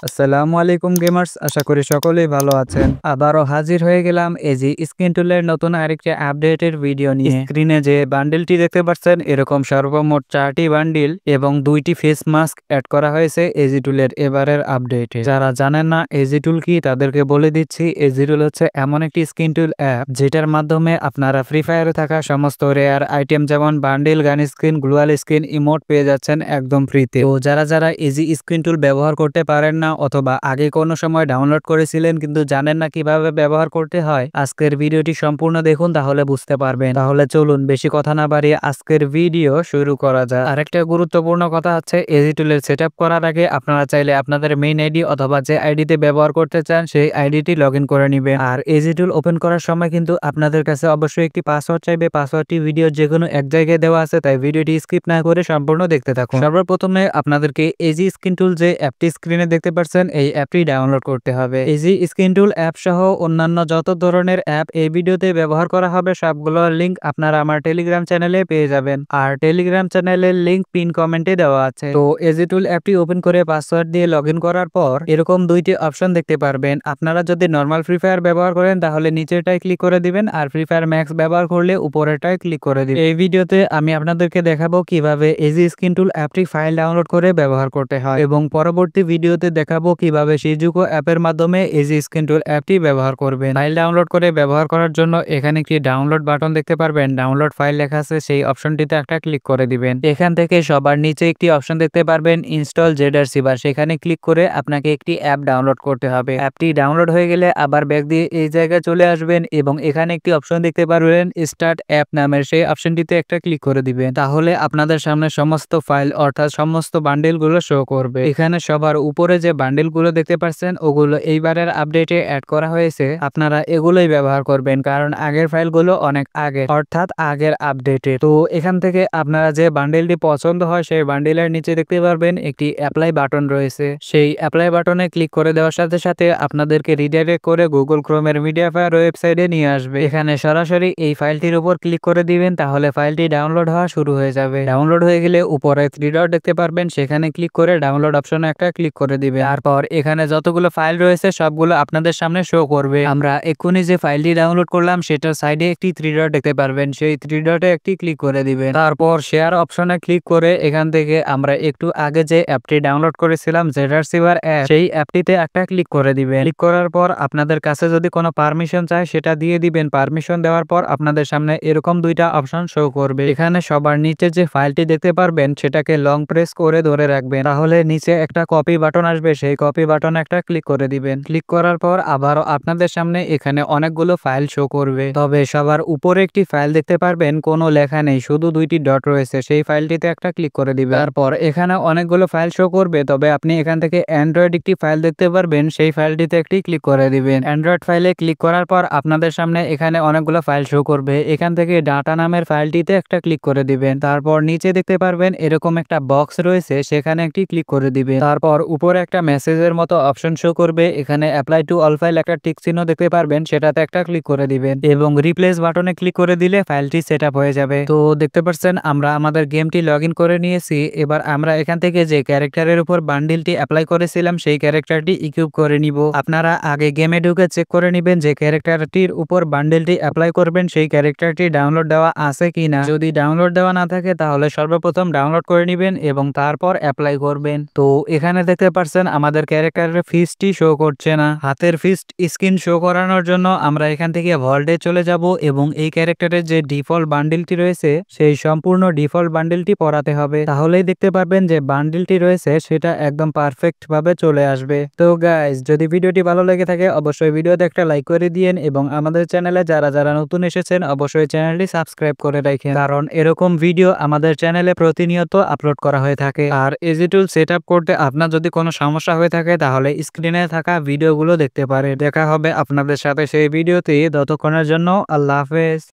আসসালামু আলাইকুম গেমার্স, আশা করি সকলেই ভালো আছেন। আবারও হাজির হয়ে গেলাম এজি স্ক্রিন টুলের নতুন আরেকটি আপডেটের ভিডিও নিয়ে। স্ক্রিনে যে বান্ডেলটি দেখতে পাচ্ছেন, এরকম সর্বমোট 4টি বান্ডিল এবং 2টি ফেস মাস্ক অ্যাড করা হয়েছে এজি টুলের এবারের আপডেটে। যারা জানেন না এজি টুল কি, তাদেরকে বলে দিচ্ছি। এজি টুল হচ্ছে এমন একটি স্ক্রিন টুল অ্যাপ যেটার মাধ্যমে আপনারা ফ্রি ফায়ারে থাকা সমস্ত রেয়ার আইটেম যেমন bundle, gun screen, gloo wall screen, emote পেয়ে যাচ্ছেন একদম ফ্রিতে। তো যারা এজি স্ক্রিন টুল ব্যবহার করতে পারেন না অথবা আগে কোনো সময় ডাউনলোড করেছিলেন কিন্তু জানেন না কিভাবে ব্যবহার করতে হয়, আজকের ভিডিওটি সম্পূর্ণ দেখুন, তাহলে বুঝতে পারবেন। তাহলে চলুন বেশি কথা না বাড়িয়ে আজকের ভিডিও শুরু করা যাক। আরেকটা গুরুত্বপূর্ণ কথা হচ্ছে, এজি টুলের সেটআপ করার আগে আপনারা চাইলে আপনাদের মেইন আইডি অথবা যে আইডিতে ব্যবহার করতে চান সেই আইডিটি লগইন করে নেবেন। আর এজি টুল ওপেন করার সময় কিন্তু আপনাদের কাছে অবশ্যই একটি পাসওয়ার্ড চাইবে। পাসওয়ার্ডটি ভিডিও যে কোনো এক জায়গায় দেওয়া আছে, তাই ভিডিওটি স্কিপ না করে সম্পূর্ণ দেখতে থাকুন। সর্বপ্রথমে আপনাদেরকে এজি স্ক্রিন টুল যে অ্যাপটি স্ক্রিনে দেখতে পাচ্ছেন, এই অ্যাপটি ডাউনলোড করতে হবে। এজি স্ক্রিন টুল অ্যাপ সহ অন্যান্য যত ধরনের অ্যাপ এই ভিডিওতে ব্যবহার করা হবে, সবগুলোর লিংক আপনারা আমার টেলিগ্রাম চ্যানেলে পেয়ে যাবেন। আর টেলিগ্রাম চ্যানেলের লিংক পিন কমেন্টে দেওয়া আছে। তো এজি টুল অ্যাপটি ওপেন করে পাসওয়ার্ড দিয়ে লগইন করার পর এরকম 2টি অপশন দেখতে পারবেন। আপনারা যদি নর্মাল ফ্রি ফায়ার ব্যবহার করেন তাহলে নিচেরটায় ক্লিক করে দিবেন, আর ফ্রি ফায়ার ম্যাক্স ব্যবহার করলে উপরেরটায় ক্লিক করে দিবেন। এই ভিডিওতে আমি আপনাদেরকে দেখাবো কিভাবে এজি স্ক্রিন টুল অ্যাপটি ফাইল ডাউনলোড করে ব্যবহার করতে হয়, এবং পরবর্তী ভিডিওতে দেখাবো কিভাবে শিজুকো অ্যাপের মাধ্যমে এজি স্ক্রিন টুল অ্যাপটি ব্যবহার করবেন। ফাইল ডাউনলোড করে ব্যবহার করার জন্য এখানে একটি ডাউনলোড বাটন দেখতে পারবেন। ডাউনলোড ফাইল লেখা আছে, সেই অপশনটিতে একটা ক্লিক করে দিবেন। এখান থেকে সবার নিচে একটি অপশন দেখতে পারবেন ইনস্টল জেডারসিভার, সেখানে ক্লিক করে আপনাকে একটি অ্যাপ ডাউনলোড করতে হবে। অ্যাপটি ডাউনলোড হয়ে গেলে আবার ব্যাক দিয়ে এই জায়গায় চলে আসবেন এবং এখানে একটি অপশন দেখতে পারবেন স্টার্ট অ্যাপ নামের, সেই অপশনটিতে একটা ক্লিক করে দিবেন। তাহলে আপনাদের সামনে সমস্ত ফাইল অর্থাৎ সমস্ত বান্ডেল গুলো শো করবে। এখানে সবার উপরে যে বান্ডেল গুলো দেখতে পাচ্ছেন, ওগুলো এইবারের আপডেটে অ্যাড করা হয়েছে। আপনারা এগুলোই ব্যবহার করবেন, কারণ আগের ফাইলগুলো অনেক আগের, অর্থাৎ আগের আপডেটে। তো এখান থেকে আপনারা যে বান্ডেলটি পছন্দ হয় সেই বান্ডেলের নিচে দেখতে পারবেন একটি অ্যাপ্লাই বাটন রয়েছে। সেই অ্যাপ্লাই বাটনে ক্লিক করে দেওয়ার সাথে সাথে আপনাদেরকে রিডাইরেক্ট করে গুগল ক্রোমের মিডিয়াফায়ার ওয়েবসাইটে নিয়ে আসবে। এখানে সরাসরি এই ফাইলটির উপর ক্লিক করে দিবেন, তাহলে ফাইলটি ডাউনলোড হওয়া শুরু হয়ে যাবে। ডাউনলোড হয়ে গেলে উপরে 3 ডট দেখতে পারবেন, সেখানে ক্লিক করে ডাউনলোড অপশনে একটা ক্লিক করে দিবেন। তারপর এখানে যতগুলো ফাইল রয়েছে সবগুলো আপনাদের সামনে শো করবে। আমরা এক্ষুনি যে ফাইলটি ডাউনলোড করলাম সেটার সাইডে একটি 3 ডট দেখতে পারবেন, সেই 3 ডটে একটি ক্লিক করে দিবেন। তারপর শেয়ার অপশনে ক্লিক করে এখান থেকে আমরা একটু আগে যে অ্যাপটি ডাউনলোড করেছিলাম জেডারসিভার অ্যাপ, সেই অ্যাপটিতে একটা ক্লিক করে দিবেন। ক্লিক করার পর আপনাদের কাছে যদি কোনো পারমিশন চায় সেটা দিয়ে দিবেন। পারমিশন দেওয়ার পর আপনাদের সামনে এরকম 2টা অপশন শো করবে। এখানে সবার নিচে যে ফাইলটি দেখতে পারবেন সেটাকে লং প্রেস করে ধরে রাখবেন, তাহলে নিচে একটা কপি বাটন আসবে, সেই কপি বাটনে একটা ক্লিক করে দিবেন। ক্লিক করার পর আবারও আপনাদের সামনে এখানে অনেকগুলো ফাইল শো করবে, তবে সবার উপরে একটি ফাইল দেখতে পারবেন কোনো লেখা নেই, শুধু 2টি ডট রয়েছে, সেই ফাইলটিতে একটা ক্লিক করে দিবেন। তারপর এখানে অনেকগুলো ফাইল শো করবে, তবে আপনি এখান থেকে অ্যান্ড্রয়েড একটি ফাইল দেখতে পারবেন, সেই ফাইলটিতে একটি ক্লিক করে দিবেন। অ্যান্ড্রয়েড ফাইলে ক্লিক করার পর আপনাদের সামনে এখানে অনেকগুলো ফাইল শো করবে। এখান থেকে ডাটা নামের ফাইলটিতে একটা ক্লিক করে দিবেন। তারপর নিচে দেখতে পারবেন এরকম একটা বক্স রয়েছে, সেখানে একটি ক্লিক করে দিবেন। তারপর উপরে একটা মেসেজের মতো অপশন শো করবে, এখানে অ্যাপ্লাই টু অল ফাইল একটা টিক চিহ্ন দেখতে পারবেন, সেটাতে একটা ক্লিক করে দিবেন এবং রিপ্লেস বাটনে ক্লিক করে দিলে ফাইলটি সেটআপ হয়ে যাবে। তো দেখতে পাচ্ছেন আমরা আমাদের গেমটি লগইন করে নিয়েছি। এবার আমরা এখান থেকে যে ক্যারেক্টারের উপর বান্ডিলটি অ্যাপ্লাই করেছিলাম সেই ক্যারেক্টারটি ইকুইপ করে নিব। আপনারা আগে গেমে ঢুকে চেক করে নেবেন যে ক্যারেক্টারটির উপর বান্ডিলটি অ্যাপ্লাই করবেন সেই ক্যারেক্টারটি ডাউনলোড দেওয়া আছে কিনা। যদি ডাউনলোড দেওয়া না থাকে তাহলে সর্বপ্রথম ডাউনলোড করে নেবেন এবং তারপর অ্যাপ্লাই করবেন। তো এখানে দেখতে পাচ্ছেন আমাদের ক্যারেক্টারের ফিস্টটি শো করছে না। হাতের ফিস্ট স্ক্রিন শো করানোর জন্য আমরা এখান থেকে ভল্টে চলে যাব এবং এই ক্যারেক্টারের যে ডিফল্ট বান্ডিলটি রয়েছে সেই সম্পূর্ণ ডিফল্ট বান্ডিলটি পড়াতে হবে, তাহলেই দেখতে পারবেন যে বান্ডিলটি রয়েছে সেটা একদম পারফেক্ট ভাবে চলে আসবে। তো গাইস, যদি ভিডিওটি ভালো লেগে থাকে অবশ্যই ভিডিওতে একটা লাইক করে দিয়েন এবং আমাদের চ্যানেলে যারা নতুন এসেছেন অবশ্যই চ্যানেলটি সাবস্ক্রাইব করে রাখেন, কারণ এরকম ভিডিও আমাদের চ্যানেলে প্রতিনিয়ত আপলোড করা হয়ে থাকে। আর এজি টুল সেটআপ করতে আপনার যদি কোনো সমস্যা হয়ে থাকে তাহলে স্ক্রিনে থাকা ভিডিওগুলো দেখতে পারেন। দেখা হবে আপনাদের সাথে সেই ভিডিওতে, ততক্ষণের জন্য আল্লাহ হাফেজ।